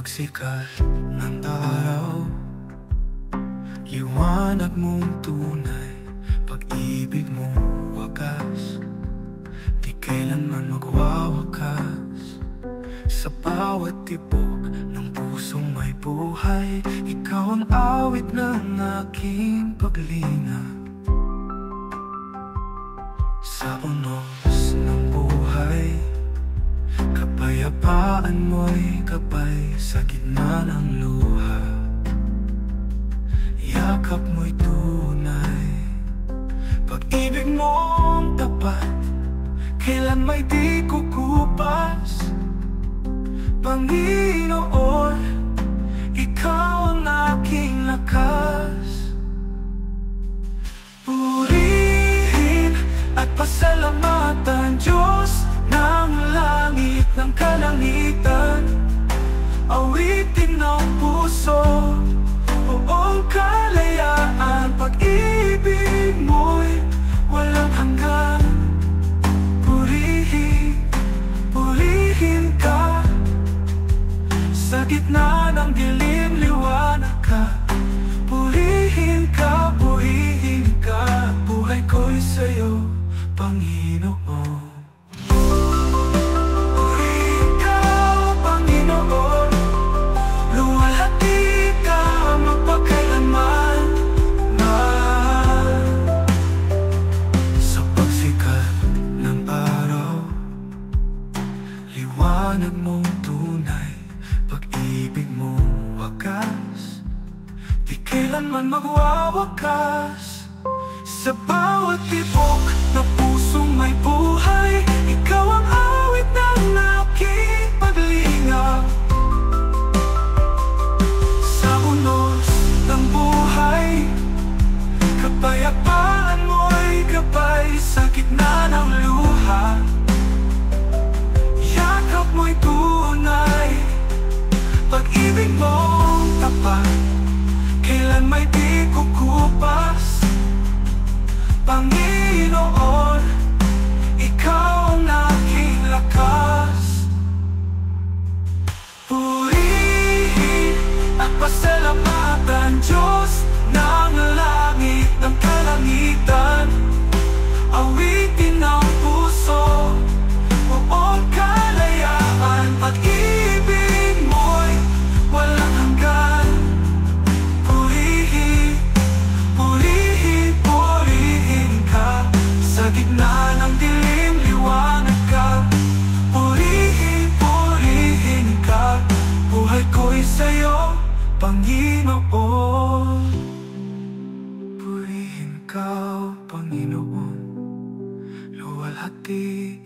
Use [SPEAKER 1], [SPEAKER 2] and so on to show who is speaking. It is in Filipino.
[SPEAKER 1] pagsikat ng araw, liwanag mong tunay, pag-ibig mong wagas, di kailanman magwawakas. Sa bawat tibok ng pusong may buhay, ikaw ang awit ng aking paglinga. Sa unos ng buhay, kapayapaan mo'y gabay sa gitna ng luha. Yakap mo'y tunay, pag-ibig mong tapat, kailan may di kukupas. Panginoon, ikaw ang aking lakas. Purihin at pasalamatan, Diyos ng langit, ng kalangitan. Awitin ang puso, buong kalayaan, pag-ibig mo'y walang hanggan. Purihin ka, sa gitna ng dilim, liwanag ka. Purihin ka, buhay ko'y sa'yo, Panginoon. Purihin ka, Panginoon, luwalhati ka magpakailanman. Sa pagsikat ng araw, liwanag mong tunay, pag-ibig mong wagas, di kailanman magwawakas. Sa bawat tibok na pusong may buhay, ikaw ang awit ng aking paglinga. Sa unos ng buhay, kapayapaan mo'y gabay sa gitna ng luha. Yakap mo'y tunay, pag-ibig mong tapat, kailan may di kukupas. Panginoon, ikaw ang aking lakas. Purihin at pasalamatan, Diyos ng langit, ng kalangitan. Awitin ang puso, buong kalayaan, pag-ibig mo'y walang hanggan. Purihin ka, sa gitna ng dilim, liwanag ka. Purihin ka, buhay ko'y sa'yo, Panginoon. Purihin ka, Panginoon, luwalhati